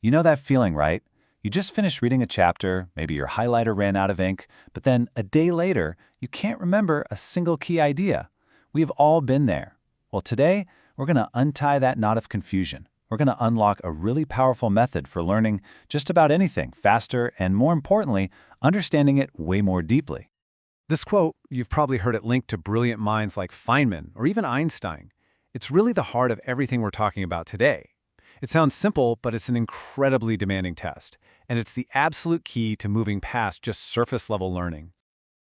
You know that feeling, right? You just finished reading a chapter, maybe your highlighter ran out of ink, but then a day later, you can't remember a single key idea. We've all been there. Well, today, we're going to untie that knot of confusion. We're going to unlock a really powerful method for learning just about anything faster and, more importantly, understanding it way more deeply. This quote, you've probably heard it linked to brilliant minds like Feynman or even Einstein. It's really the heart of everything we're talking about today. It sounds simple, but it's an incredibly demanding test, and it's the absolute key to moving past just surface-level learning.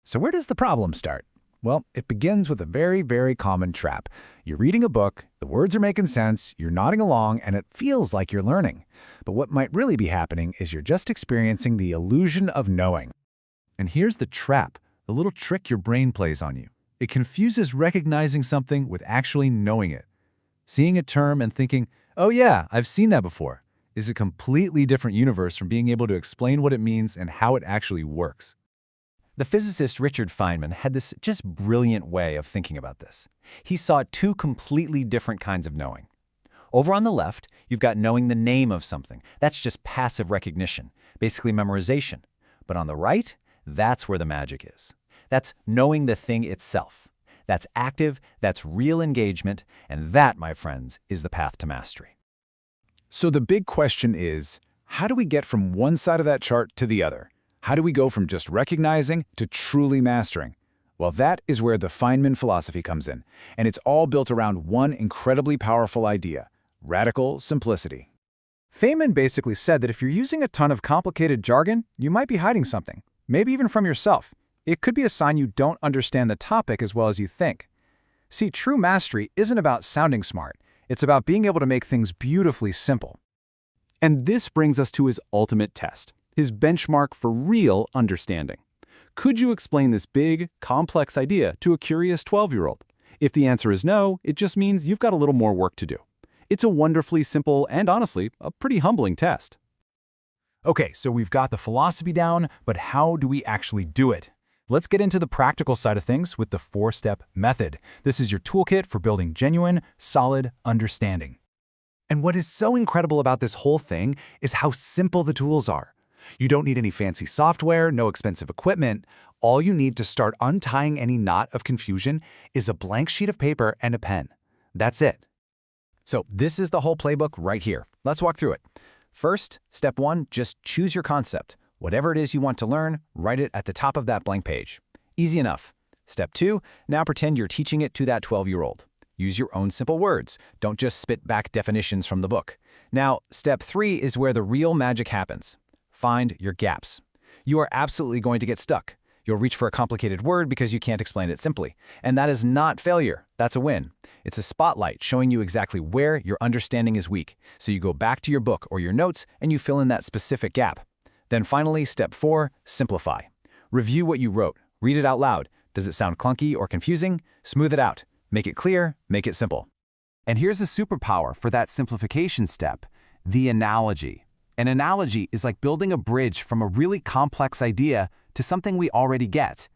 So where does the problem start? Well, it begins with a very, very common trap. You're reading a book, the words are making sense, you're nodding along, and it feels like you're learning. But what might really be happening is you're just experiencing the illusion of knowing. And here's the trap, the little trick your brain plays on you. It confuses recognizing something with actually knowing it. Seeing a term and thinking, oh yeah, I've seen that before, is a completely different universe from being able to explain what it means and how it actually works. The physicist Richard Feynman had this just brilliant way of thinking about this. He saw two completely different kinds of knowing. Over on the left, you've got knowing the name of something. That's just passive recognition, basically memorization. But on the right, that's where the magic is. That's knowing the thing itself. That's active, that's real engagement, and that, my friends, is the path to mastery. So the big question is, how do we get from one side of that chart to the other? How do we go from just recognizing to truly mastering? Well, that is where the Feynman philosophy comes in, and it's all built around one incredibly powerful idea: radical simplicity. Feynman basically said that if you're using a ton of complicated jargon, you might be hiding something, maybe even from yourself. It could be a sign you don't understand the topic as well as you think. See, true mastery isn't about sounding smart. It's about being able to make things beautifully simple. And this brings us to his ultimate test, his benchmark for real understanding. Could you explain this big, complex idea to a curious 12-year-old? If the answer is no, it just means you've got a little more work to do. It's a wonderfully simple and, honestly, a pretty humbling test. Okay, so we've got the philosophy down, but how do we actually do it? Let's get into the practical side of things with the 4-step method. This is your toolkit for building genuine, solid understanding. And what is so incredible about this whole thing is how simple the tools are. You don't need any fancy software, no expensive equipment. All you need to start untying any knot of confusion is a blank sheet of paper and a pen. That's it. So this is the whole playbook right here. Let's walk through it. First, step 1, just choose your concept. Whatever it is you want to learn, write it at the top of that blank page. Easy enough. Step 2, now pretend you're teaching it to that 12-year-old. Use your own simple words. Don't just spit back definitions from the book. Now, step 3 is where the real magic happens. Find your gaps. You are absolutely going to get stuck. You'll reach for a complicated word because you can't explain it simply. And that is not failure. That's a win. It's a spotlight showing you exactly where your understanding is weak. So you go back to your book or your notes and you fill in that specific gap. Then finally, step 4, simplify. Review what you wrote. Read it out loud. Does it sound clunky or confusing? Smooth it out. Make it clear, make it simple. And here's a superpower for that simplification step: the analogy. An analogy is like building a bridge from a really complex idea to something we already get.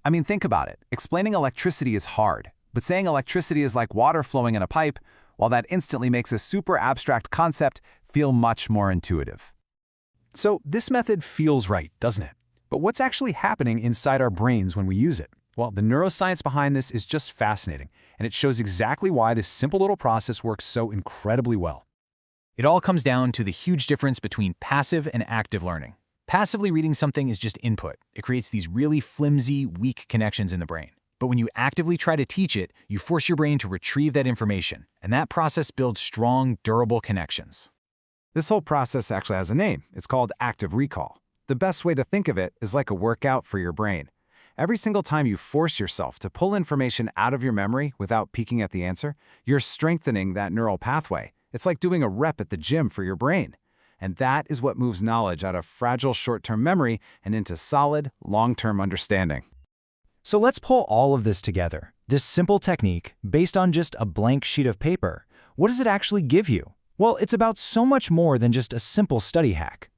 I mean, think about it. Explaining electricity is hard, but saying electricity is like water flowing in a pipe, well, that instantly makes a super abstract concept feel much more intuitive. So this method feels right, doesn't it? But what's actually happening inside our brains when we use it? Well, the neuroscience behind this is just fascinating, and it shows exactly why this simple little process works so incredibly well. It all comes down to the huge difference between passive and active learning. Passively reading something is just input. It creates these really flimsy, weak connections in the brain. But when you actively try to teach it, you force your brain to retrieve that information, and that process builds strong, durable connections. This whole process actually has a name. It's called active recall. The best way to think of it is like a workout for your brain. Every single time you force yourself to pull information out of your memory without peeking at the answer, you're strengthening that neural pathway. It's like doing a rep at the gym for your brain. And that is what moves knowledge out of fragile short-term memory and into solid, long-term understanding. So let's pull all of this together. This simple technique, based on just a blank sheet of paper, what does it actually give you? Well, it's about so much more than just a simple study hack.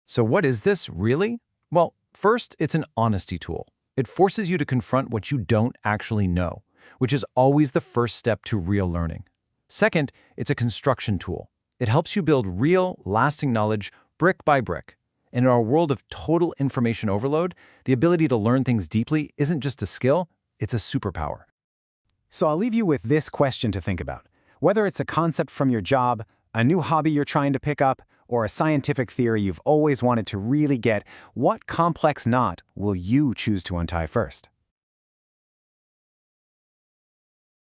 So what is this, really? Well, first, it's an honesty tool. It forces you to confront what you don't actually know, which is always the first step to real learning. Second, it's a construction tool. It helps you build real, lasting knowledge brick by brick. And in our world of total information overload, the ability to learn things deeply isn't just a skill, it's a superpower. So I'll leave you with this question to think about. Whether it's a concept from your job, a new hobby you're trying to pick up, or a scientific theory you've always wanted to really get, what complex knot will you choose to untie first?